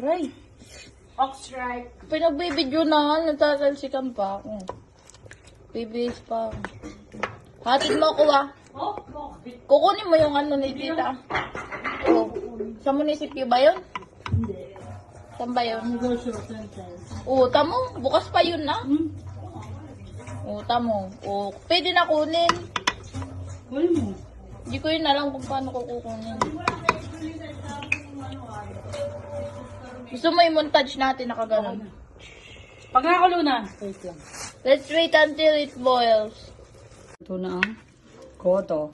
Aray. Oxrite. Pinagbibidyo na, natatalsikan pa ako. Bibis pa. Hatid mo ako ah. Oh, bakit? Kukunin mo yung ano ni tita. Oh. Sa munisipyo ba yun? Hindi. Saan ba yun? Negosyo center. Tamo. Bukas pa yun na. Tamo. Pwede na kunin. Kunin mo. Hindi ko yun alam kung paano ko kukunin. Gusto mo yung montage natin nakaganon? Pag nakakulo na. Wait lang. Let's wait until it boils. Ito na ang koto.